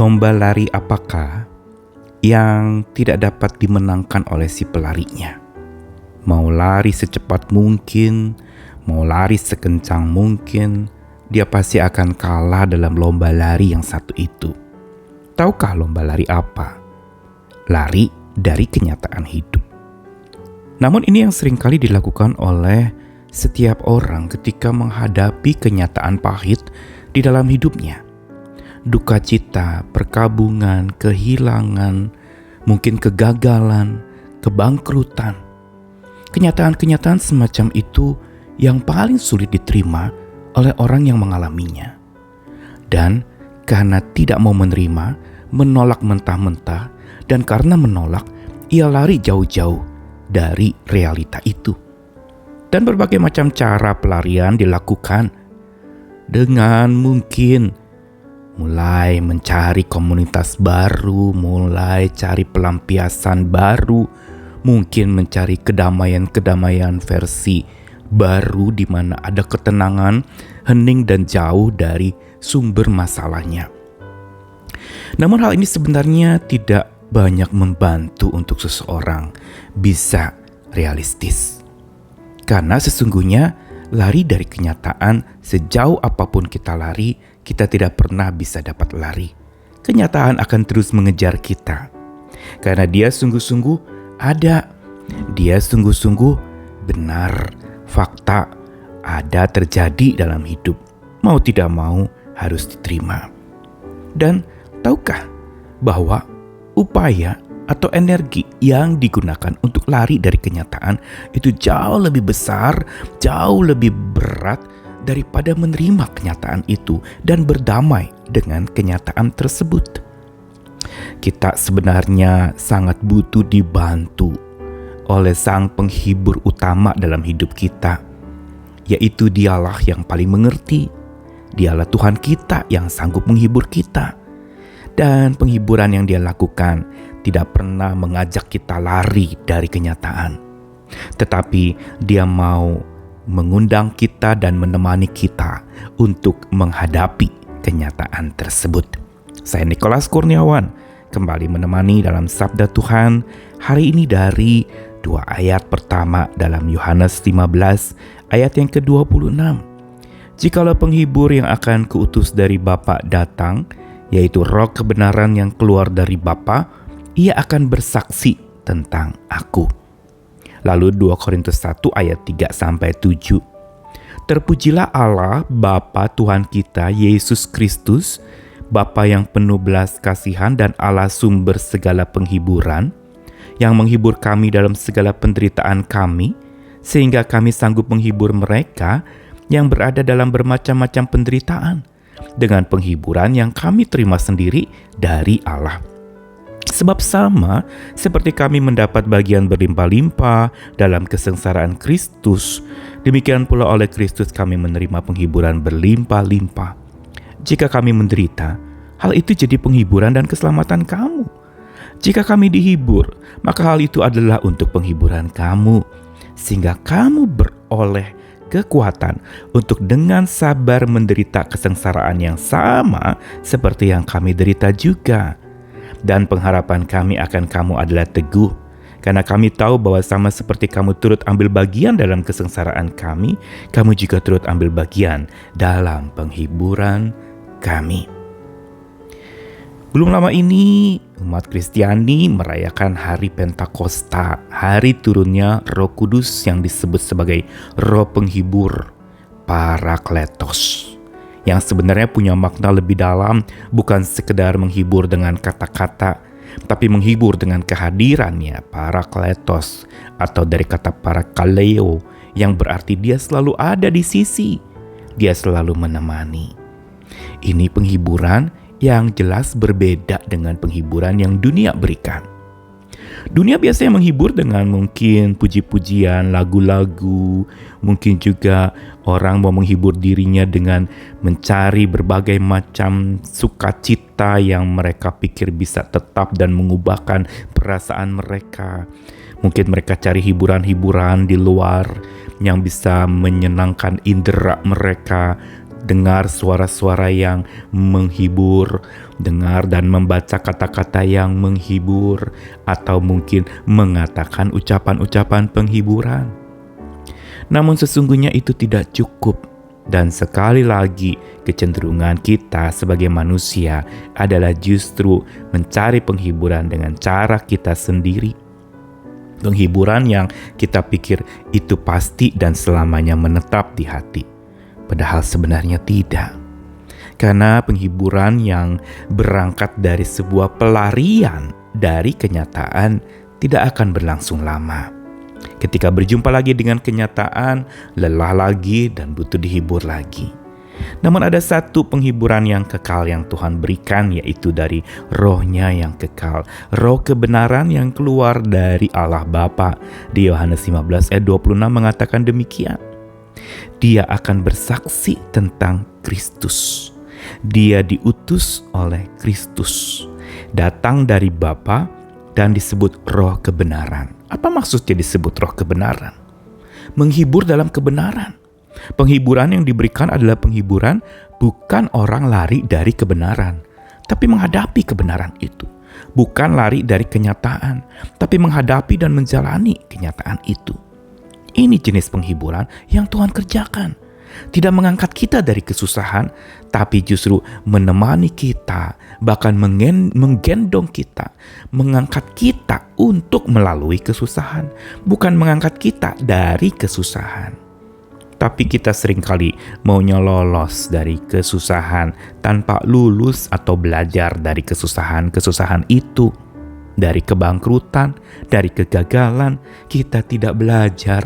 Lomba lari apakah yang tidak dapat dimenangkan oleh si pelarinya? Mau lari secepat mungkin, mau lari sekencang mungkin, dia pasti akan kalah dalam lomba lari yang satu itu. Tahukah lomba lari apa? Lari dari kenyataan hidup. Namun ini yang seringkali dilakukan oleh setiap orang ketika menghadapi kenyataan pahit di dalam hidupnya. Duka cita, perkabungan, kehilangan, mungkin kegagalan, kebangkrutan. Kenyataan-kenyataan semacam itu yang paling sulit diterima oleh orang yang mengalaminya. Dan karena tidak mau menerima, menolak mentah-mentah, dan karena menolak, ia lari jauh-jauh dari realita itu. Dan berbagai macam cara pelarian dilakukan dengan mungkin mulai mencari komunitas baru, mulai cari pelampiasan baru, mungkin mencari kedamaian-kedamaian versi baru di mana ada ketenangan, hening dan jauh dari sumber masalahnya. Namun hal ini sebenarnya tidak banyak membantu untuk seseorang bisa realistis. Karena sesungguhnya lari dari kenyataan, sejauh apapun kita lari, kita tidak pernah bisa dapat lari. Kenyataan akan terus mengejar kita. Karena dia sungguh-sungguh ada. Dia sungguh-sungguh benar. Fakta ada terjadi dalam hidup. Mau tidak mau harus diterima. Dan tahukah bahwa upaya atau energi yang digunakan untuk lari dari kenyataan itu jauh lebih besar, jauh lebih berat daripada menerima kenyataan itu dan berdamai dengan kenyataan tersebut. Kita sebenarnya sangat butuh dibantu oleh Sang Penghibur utama dalam hidup kita, yaitu Dialah yang paling mengerti. Dialah Tuhan kita yang sanggup menghibur kita. Dan penghiburan yang Dia lakukan tidak pernah mengajak kita lari dari kenyataan, tetapi Dia mau mengundang kita dan menemani kita untuk menghadapi kenyataan tersebut. Saya Nikolas Kurniawan kembali menemani dalam Sabda Tuhan hari ini dari 2 ayat pertama dalam Yohanes 15 ayat yang ke-26. Jikalau penghibur yang akan kuutus dari Bapa datang, yaitu Roh kebenaran yang keluar dari Bapa, ia akan bersaksi tentang aku. Lalu 2 Korintus 1 ayat 3-7. Terpujilah Allah Bapa Tuhan kita Yesus Kristus, Bapa yang penuh belas kasihan dan Allah sumber segala penghiburan, yang menghibur kami dalam segala penderitaan kami, sehingga kami sanggup menghibur mereka yang berada dalam bermacam-macam penderitaan, dengan penghiburan yang kami terima sendiri dari Allah. Sebab sama seperti kami mendapat bagian berlimpah-limpah dalam kesengsaraan Kristus, demikian pula oleh Kristus kami menerima penghiburan berlimpah-limpah. Jika kami menderita, hal itu jadi penghiburan dan keselamatan kamu. Jika kami dihibur, maka hal itu adalah untuk penghiburan kamu, sehingga kamu beroleh kekuatan untuk dengan sabar menderita kesengsaraan yang sama seperti yang kami derita juga. Dan pengharapan kami akan kamu adalah teguh, karena kami tahu bahwa sama seperti kamu turut ambil bagian dalam kesengsaraan kami, kamu juga turut ambil bagian dalam penghiburan kami. Belum lama ini, umat Kristiani merayakan hari Pentakosta, hari turunnya Roh Kudus yang disebut sebagai Roh Penghibur, Parakletos, yang sebenarnya punya makna lebih dalam, bukan sekedar menghibur dengan kata-kata, tapi menghibur dengan kehadirannya, Parakletos, atau dari kata parakaleo, yang berarti dia selalu ada di sisi, dia selalu menemani. Ini penghiburan yang jelas berbeda dengan penghiburan yang dunia berikan. Dunia biasanya menghibur dengan mungkin puji-pujian, lagu-lagu. Mungkin juga orang mau menghibur dirinya dengan mencari berbagai macam sukacita yang mereka pikir bisa tetap dan mengubahkan perasaan mereka. Mungkin mereka cari hiburan-hiburan di luar yang bisa menyenangkan indera mereka, dengar suara-suara yang menghibur, dengar dan membaca kata-kata yang menghibur, atau mungkin mengatakan ucapan-ucapan penghiburan. Namun sesungguhnya itu tidak cukup. Dan sekali lagi, kecenderungan kita sebagai manusia adalah justru mencari penghiburan dengan cara kita sendiri. Penghiburan yang kita pikir itu pasti dan selamanya menetap di hati. Padahal sebenarnya tidak. Karena penghiburan yang berangkat dari sebuah pelarian dari kenyataan tidak akan berlangsung lama. Ketika berjumpa lagi dengan kenyataan, lelah lagi dan butuh dihibur lagi. Namun ada satu penghiburan yang kekal yang Tuhan berikan, yaitu dari Roh-Nya yang kekal, Roh kebenaran yang keluar dari Allah Bapa. Di Yohanes 15 ayat 26 mengatakan demikian. Dia akan bersaksi tentang Kristus. Dia diutus oleh Kristus, datang dari Bapa dan disebut Roh kebenaran. Apa maksudnya disebut Roh kebenaran? Menghibur dalam kebenaran. Penghiburan yang diberikan adalah penghiburan bukan orang lari dari kebenaran, tapi menghadapi kebenaran itu. Bukan lari dari kenyataan, tapi menghadapi dan menjalani kenyataan itu. Ini jenis penghiburan yang Tuhan kerjakan. Tidak mengangkat kita dari kesusahan, tapi justru menemani kita, bahkan menggendong kita, mengangkat kita untuk melalui kesusahan, bukan mengangkat kita dari kesusahan. Tapi kita seringkali maunya lolos dari kesusahan tanpa lulus atau belajar dari kesusahan itu. Dari kebangkrutan, dari kegagalan, kita tidak belajar.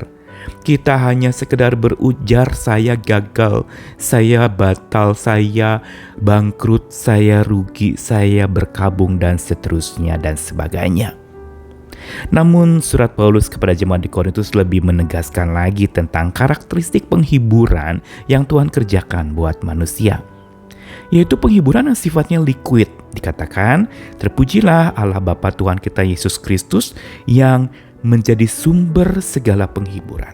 Kita hanya sekedar berujar, saya gagal, saya batal, saya bangkrut, saya rugi, saya berkabung, dan seterusnya dan sebagainya. Namun surat Paulus kepada jemaat di Korintus lebih menegaskan lagi tentang karakteristik penghiburan yang Tuhan kerjakan buat manusia, yaitu penghiburan yang sifatnya liquid. Dikatakan, terpujilah Allah Bapa Tuhan kita Yesus Kristus yang menjadi sumber segala penghiburan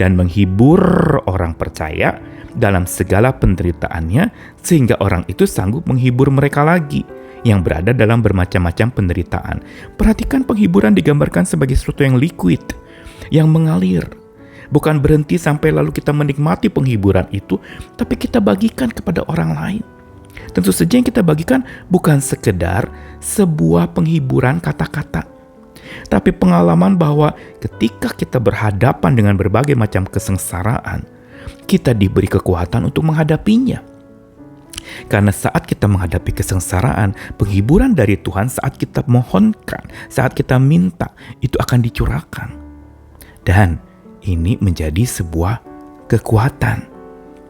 dan menghibur orang percaya dalam segala penderitaannya, sehingga orang itu sanggup menghibur mereka lagi yang berada dalam bermacam-macam penderitaan. Perhatikan, penghiburan digambarkan sebagai sesuatu yang liquid, yang mengalir. Bukan berhenti sampai lalu kita menikmati penghiburan itu, tapi kita bagikan kepada orang lain. Tentu saja yang kita bagikan bukan sekedar sebuah penghiburan kata-kata, tapi pengalaman bahwa ketika kita berhadapan dengan berbagai macam kesengsaraan, kita diberi kekuatan untuk menghadapinya. Karena saat kita menghadapi kesengsaraan, penghiburan dari Tuhan saat kita mohonkan, saat kita minta, itu akan dicurahkan. Dan ini menjadi sebuah kekuatan,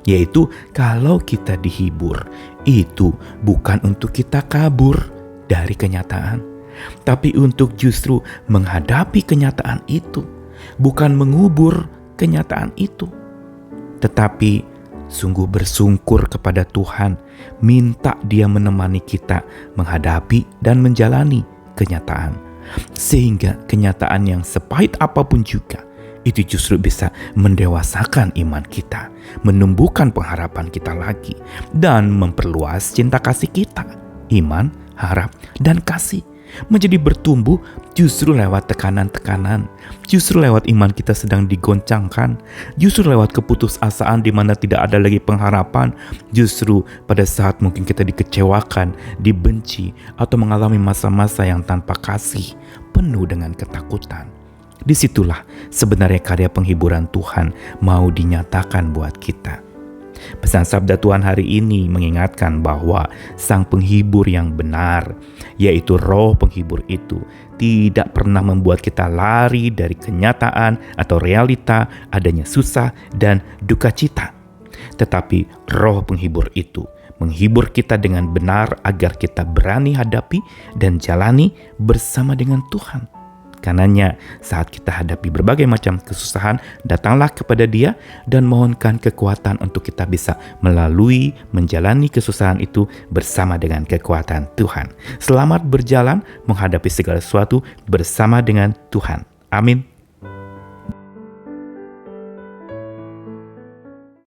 yaitu kalau kita dihibur, itu bukan untuk kita kabur dari kenyataan, tapi untuk justru menghadapi kenyataan itu, bukan mengubur kenyataan itu, tetapi sungguh bersungkur kepada Tuhan, minta Dia menemani kita menghadapi dan menjalani kenyataan, sehingga kenyataan yang sepahit apapun juga, itu justru bisa mendewasakan iman kita, menumbuhkan pengharapan kita lagi, dan memperluas cinta kasih kita, iman, harap, dan kasih. Menjadi bertumbuh justru lewat tekanan-tekanan, justru lewat iman kita sedang digoncangkan, justru lewat keputusasaan di mana tidak ada lagi pengharapan, justru pada saat mungkin kita dikecewakan, dibenci, atau mengalami masa-masa yang tanpa kasih, penuh dengan ketakutan. Disitulah sebenarnya karya penghiburan Tuhan mau dinyatakan buat kita. Pesan sabda Tuhan hari ini mengingatkan bahwa Sang Penghibur yang benar, yaitu Roh Penghibur itu, tidak pernah membuat kita lari dari kenyataan atau realita adanya susah dan duka cita. Tetapi Roh Penghibur itu menghibur kita dengan benar agar kita berani hadapi dan jalani bersama dengan Tuhan. Karenanya saat kita hadapi berbagai macam kesusahan, datanglah kepada Dia dan mohonkan kekuatan untuk kita bisa melalui menjalani kesusahan itu bersama dengan kekuatan Tuhan. Selamat berjalan menghadapi segala sesuatu bersama dengan Tuhan. Amin.